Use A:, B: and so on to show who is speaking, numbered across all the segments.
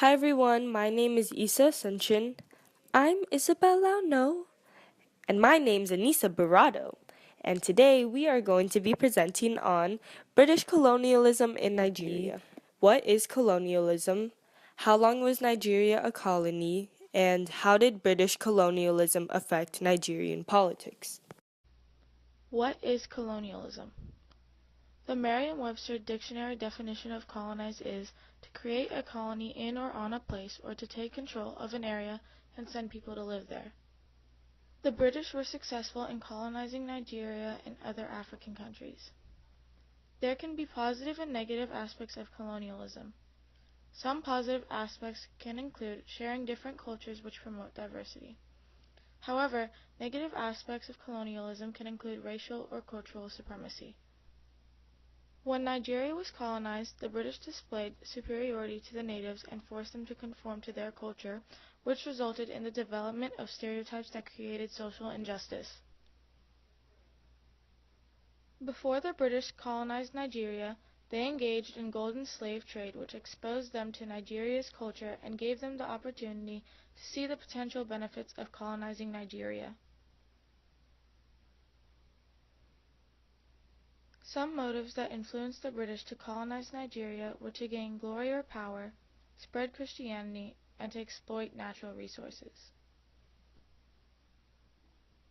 A: Hi everyone, my name is Isa Sunchin. I'm Isabella No, and my name's Anissa Barado. And today we are going to be presenting on British colonialism in Nigeria. What is colonialism? How long was Nigeria a colony? And how did British colonialism affect Nigerian politics?
B: What is colonialism? The Merriam-Webster dictionary definition of colonize is to create a colony in or on a place or to take control of an area and send people to live there. The British were successful in colonizing Nigeria and other African countries. There can be positive and negative aspects of colonialism. Some positive aspects can include sharing different cultures which promote diversity. However, negative aspects of colonialism can include racial or cultural supremacy. When Nigeria was colonized, the British displayed superiority to the natives and forced them to conform to their culture, which resulted in the development of stereotypes that created social injustice. Before the British colonized Nigeria, they engaged in golden slave trade, which exposed them to Nigeria's culture and gave them the opportunity to see the potential benefits of colonizing Nigeria. Some motives that influenced the British to colonize Nigeria were to gain glory or power, spread Christianity, and to exploit natural resources.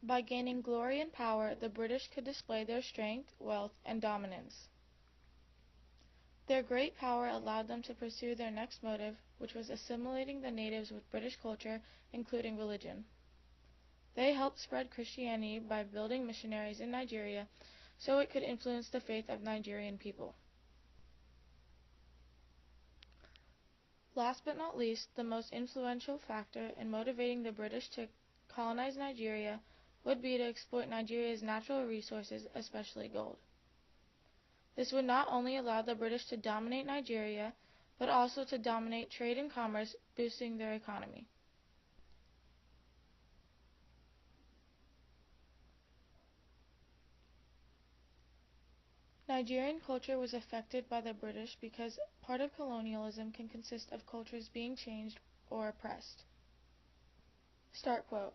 B: By gaining glory and power, the British could display their strength, wealth, and dominance. Their great power allowed them to pursue their next motive, which was assimilating the natives with British culture, including religion. They helped spread Christianity by building missionaries in Nigeria so it could influence the faith of Nigerian people. Last but not least, the most influential factor in motivating the British to colonize Nigeria would be to exploit Nigeria's natural resources, especially gold. This would not only allow the British to dominate Nigeria, but also to dominate trade and commerce, boosting their economy. Nigerian culture was affected by the British because part of colonialism can consist of cultures being changed or oppressed. Start quote.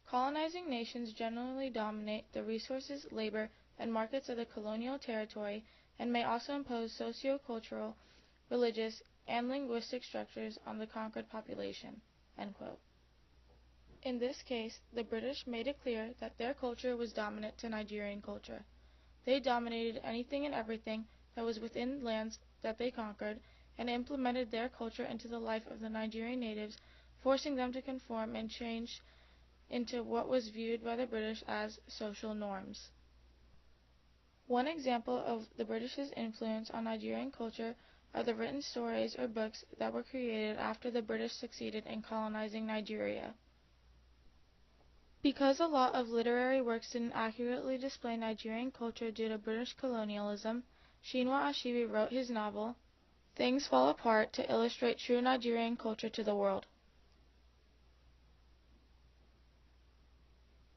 B: Colonizing nations generally dominate the resources, labor, and markets of the colonial territory and may also impose socio-cultural, religious, and linguistic structures on the conquered population. End quote. In this case, the British made it clear that their culture was dominant to Nigerian culture. They dominated anything and everything that was within lands that they conquered and implemented their culture into the life of the Nigerian natives, forcing them to conform and change into what was viewed by the British as social norms. One example of the British's influence on Nigerian culture are the written stories or books that were created after the British succeeded in colonizing Nigeria. Because a lot of literary works didn't accurately display Nigerian culture due to British colonialism, Chinua Achebe wrote his novel, Things Fall Apart, to illustrate true Nigerian culture to the world.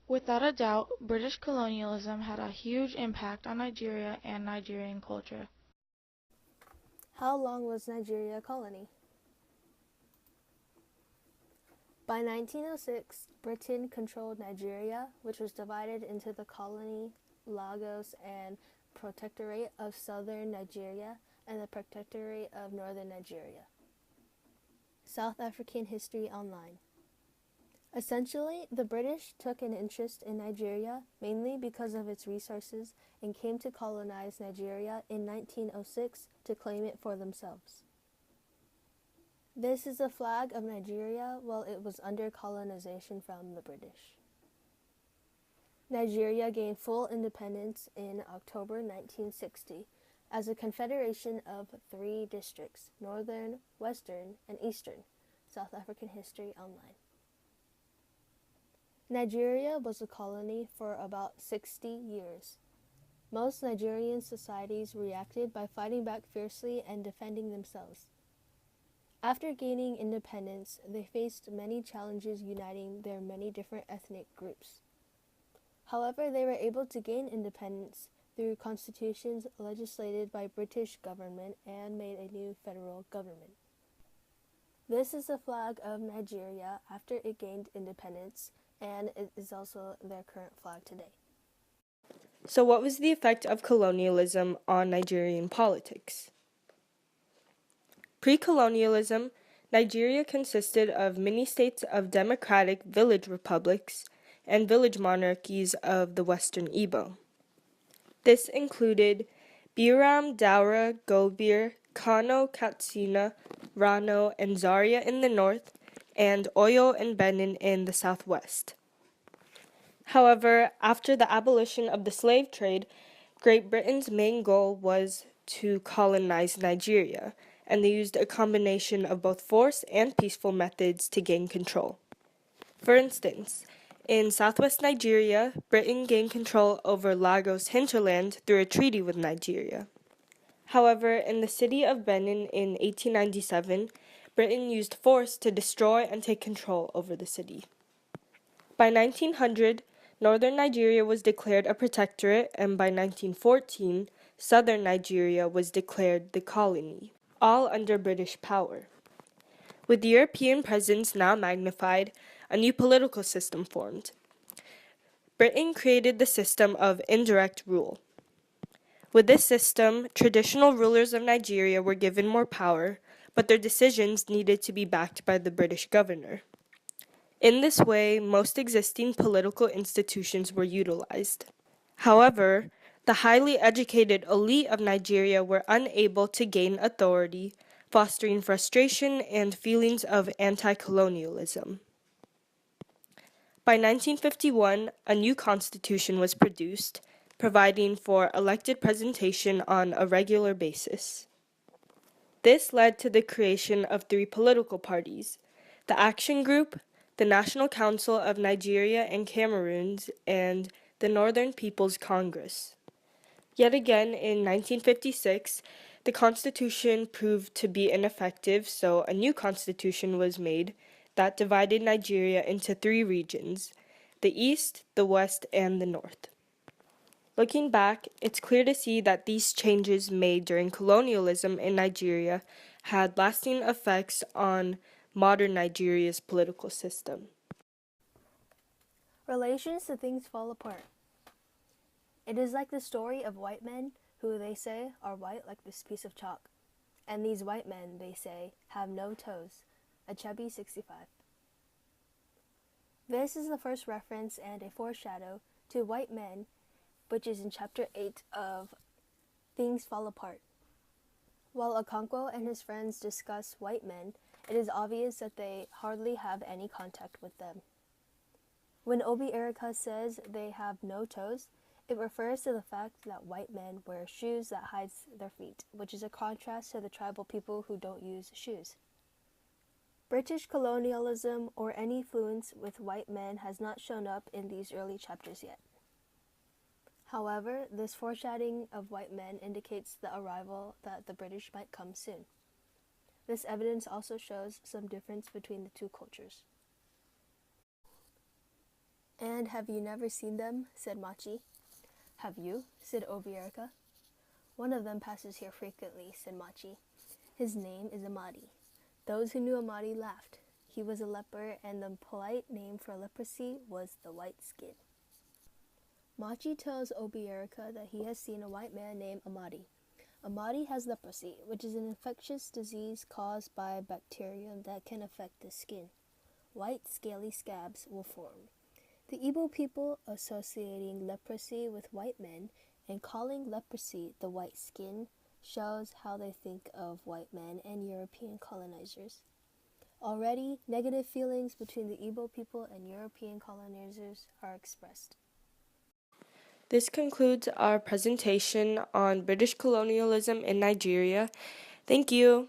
B: Without a doubt, British colonialism had a huge impact on Nigeria and Nigerian culture.
C: How long was Nigeria a colony? By 1906, Britain controlled Nigeria, which was divided into the colony, Lagos, and Protectorate of Southern Nigeria and the Protectorate of Northern Nigeria. South African History Online. Essentially, the British took an interest in Nigeria mainly because of its resources and came to colonize Nigeria in 1906 to claim it for themselves. This is a flag of Nigeria while it was under colonization from the British. Nigeria gained full independence in October 1960 as a confederation of 3 districts, Northern, Western, and Eastern. South African History Online. Nigeria was a colony for about 60 years. Most Nigerian societies reacted by fighting back fiercely and defending themselves. After gaining independence, they faced many challenges uniting their many different ethnic groups. However, they were able to gain independence through constitutions legislated by British government and made a new federal government. This is the flag of Nigeria after it gained independence, and it is also their current flag today.
A: So, what was the effect of colonialism on Nigerian politics? Pre-colonialism, Nigeria consisted of mini-states of democratic village republics and village monarchies of the Western Igbo. This included Biram, Daura, Gobir, Kano, Katsina, Rano, and Zaria in the north, and Oyo and Benin in the southwest. However, after the abolition of the slave trade, Great Britain's main goal was to colonize Nigeria, and they used a combination of both force and peaceful methods to gain control. For instance, in southwest Nigeria, Britain gained control over Lagos hinterland through a treaty with Nigeria. However, in the city of Benin in 1897, Britain used force to destroy and take control over the city. By 1900, northern Nigeria was declared a protectorate, and by 1914, southern Nigeria was declared the colony, all under British power. With European presence now magnified, a new political system formed. Britain created the system of indirect rule. With this system, traditional rulers of Nigeria were given more power, but their decisions needed to be backed by the British governor. In this way, most existing political institutions were utilized. However, the highly educated elite of Nigeria were unable to gain authority, fostering frustration and feelings of anti-colonialism. By 1951, a new constitution was produced, providing for elected representation on a regular basis. This led to the creation of three political parties: the Action Group, the National Council of Nigeria and Cameroons, and the Northern People's Congress. Yet again, in 1956, the Constitution proved to be ineffective, so a new constitution was made that divided Nigeria into three regions: the East, the West, and the North. Looking back, it's clear to see that these changes made during colonialism in Nigeria had lasting effects on modern Nigeria's political system.
C: Relations to things fall apart. It is like the story of white men who they say are white like this piece of chalk. And these white men, they say, have no toes. Achebe 65. This is the first reference and a foreshadow to white men, which is in chapter 8 of Things Fall Apart. While Okonkwo and his friends discuss white men, it is obvious that they hardly have any contact with them. When Obi Erika says they have no toes, it refers to the fact that white men wear shoes that hides their feet, which is a contrast to the tribal people who don't use shoes. British colonialism or any influence with white men has not shown up in these early chapters yet. However, this foreshadowing of white men indicates the arrival that the British might come soon. This evidence also shows some difference between the two cultures. "And have you never seen them?" said Machi. "Have you?" said Obi Erika. "One of them passes here frequently," said Machi. "His name is Amadi." Those who knew Amadi laughed. He was a leper, and the polite name for leprosy was the white skin. Machi tells Obi Erika that he has seen a white man named Amadi. Amadi has leprosy, which is an infectious disease caused by a bacterium that can affect the skin. White scaly scabs will form. The Igbo people associating leprosy with white men and calling leprosy the white skin shows how they think of white men and European colonizers. Already, negative feelings between the Igbo people and European colonizers are expressed.
A: This concludes our presentation on British colonialism in Nigeria. Thank you.